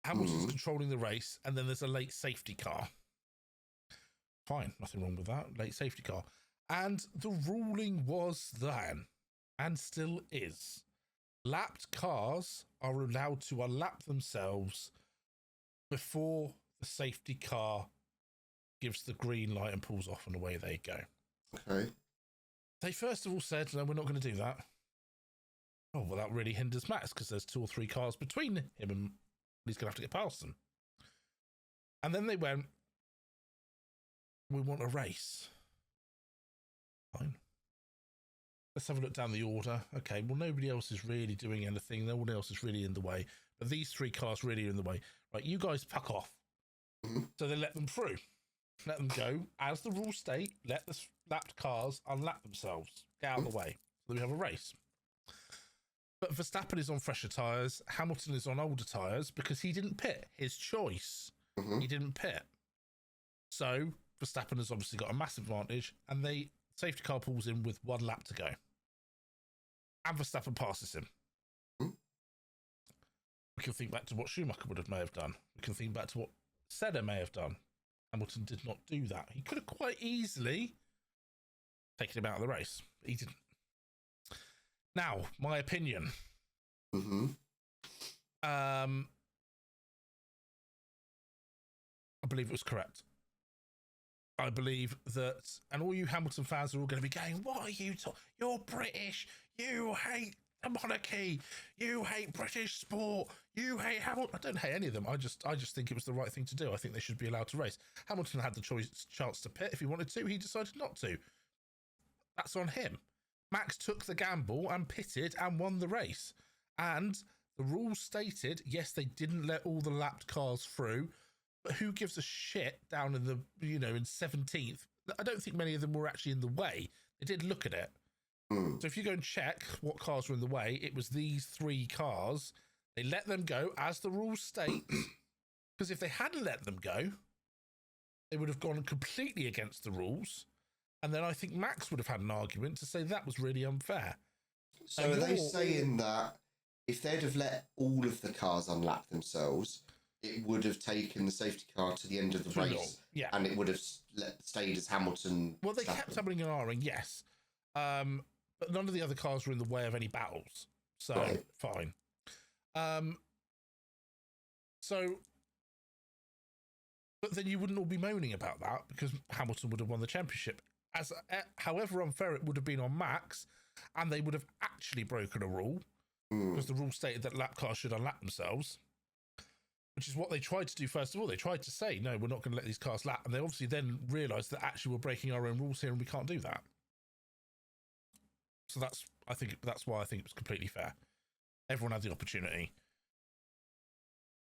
Hamilton's controlling the race, and then there's a late safety car. Fine, nothing wrong with that. Late safety car. And the ruling was then, and still is, lapped cars are allowed to unlap themselves before the safety car gives the green light and pulls off, and away they go. Okay. They first of all said, no, we're not going to do that. Oh, well, that really hinders Max because there's 2 or 3 cars between him and he's going to have to get past them. And then they went, we want a race. Fine. Let's have a look down the order. Okay, well, nobody else is really doing anything. No one else is really in the way. But these 3 cars really are in the way. Right, you guys fuck off. So they let them through. Let them go. As the rules state, let the lapped cars unlap themselves. Get out of the way. So we have a race. But Verstappen is on fresher tyres. Hamilton is on older tyres because he didn't pit. His choice. He didn't pit. So Verstappen has obviously got a massive advantage, and the safety car pulls in with 1 lap to go. And Verstappen passes him. We can think back to what Schumacher may have done. We can think back to what Senna may have done. Hamilton did not do that. He could have quite easily taken him out of the race, but he didn't. Now, my opinion. I believe it was correct. I believe that, and all you Hamilton fans are all going to be going, what are you talking? You're British. You hate the monarchy. You hate British sport. You hate Hamilton. I don't hate any of them. I just think it was the right thing to do. I think they should be allowed to race. Hamilton had the chance to pit if he wanted to. He decided not to. That's on him. Max took the gamble and pitted and won the race. And the rules stated, yes, they didn't let all the lapped cars through, but who gives a shit down in the, in 17th? I don't think many of them were actually in the way. They did look at it. So if you go and check what cars were in the way, it was these 3 cars. They let them go as the rules state. Because if they hadn't let them go, they would have gone completely against the rules. And then I think Max would have had an argument to say that was really unfair. So are they saying that if they'd have let all of the cars unlap themselves, it would have taken the safety car to the end of the race, and it would have stayed as Hamilton? Well, they kept having an R-ing, yes. But none of the other cars were in the way of any battles. So, fine. But then you wouldn't all be moaning about that because Hamilton would have won the championship. However unfair it would have been on Max, and they would have actually broken a rule because the rule stated that lap cars should unlap themselves, which is what they tried to do first of all. They tried to say, no, we're not going to let these cars lap, and they obviously then realised that actually we're breaking our own rules here and we can't do that. So that's why I think it was completely fair. Everyone had the opportunity.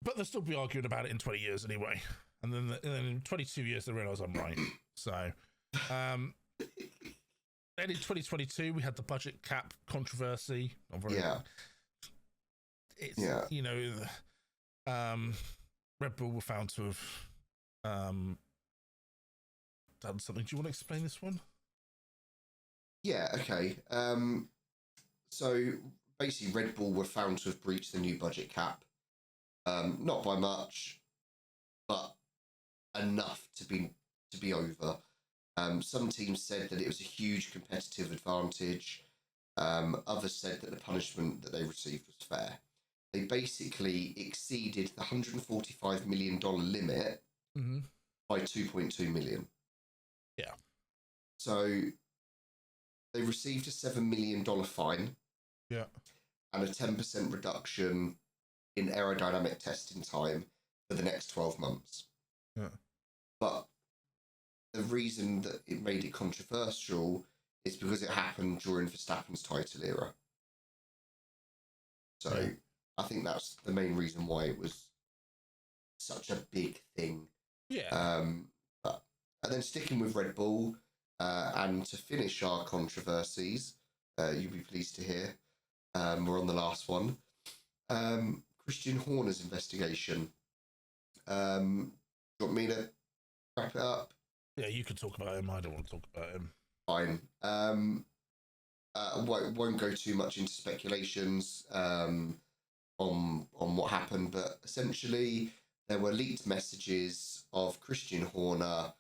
But they'll still be arguing about it in 20 years anyway. And then in 22 years, they realise I'm right. So, then in 2022, we had the budget cap controversy. Red Bull were found to have done something. Do you want to explain this one? Yeah, okay. So basically, Red Bull were found to have breached the new budget cap. Not by much, but enough to be over. Some teams said that it was a huge competitive advantage. Others said that the punishment that they received was fair. They basically exceeded the $145 million limit by 2.2 million. Yeah. So they received a $7 million fine. Yeah. And a 10% reduction in aerodynamic testing time for the next 12 months. Yeah. But the reason that it made it controversial is because it happened during Verstappen's title era. So I think that's the main reason why it was such a big thing. Yeah. And then sticking with Red Bull, and to finish our controversies, you'll be pleased to hear, we're on the last one. Christian Horner's investigation. Do you want me to wrap it up? Yeah, you can talk about him. I don't want to talk about him. Fine. Won't go too much into speculations on what happened, but essentially there were leaked messages of Christian Horner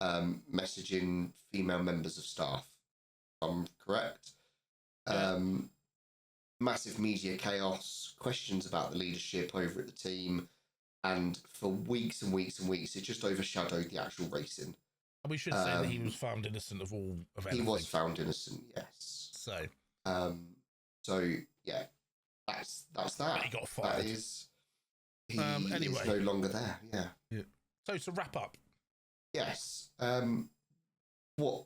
messaging female members of staff. If I'm correct. Yeah. Massive media chaos, questions about the leadership over at the team, and for weeks and weeks and weeks, it just overshadowed the actual racing. And we should say that he was found innocent of all of anything. He was found innocent, yes. So yeah, that's that. But he got fired. That is, he anyway. is no longer there. Yeah. So to wrap up. Yes. What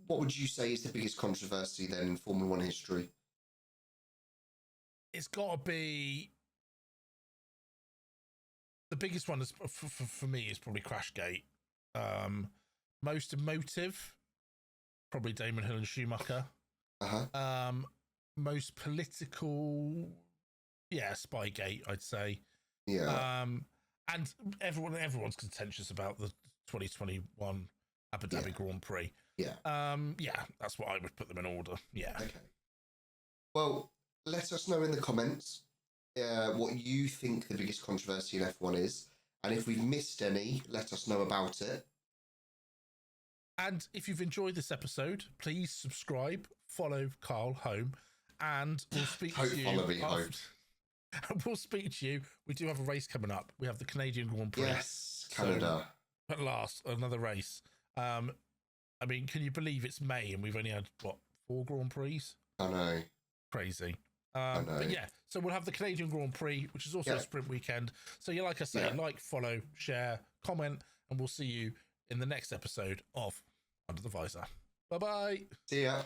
would you say is the biggest controversy then in Formula One history? It's got to be the biggest one. Is for me is probably Crashgate. Most emotive, probably Damon Hill and Schumacher. Most political, Spygate, I'd say. Yeah. And everyone's contentious about the 2021 Abu Dhabi Grand Prix. Yeah. That's what I would put them in order. Yeah. Okay. Well, let us know in the comments what you think the biggest controversy in F1 is, and if we've missed any, let us know about it. And if you've enjoyed this episode, please subscribe, follow Carl home, and we'll speak to you. Follow me home. We'll speak to you. We do have a race coming up. We have the Canadian Grand Prix. Yes, Canada. So, at last, another race. I mean, can you believe it's May and we've only had, 4 Grand Prix? I know. Crazy. I know. But yeah, so we'll have the Canadian Grand Prix, which is also a sprint weekend. So yeah, like I say, like, follow, share, comment, and we'll see you in the next episode of Under the Visor. Bye-bye. See ya.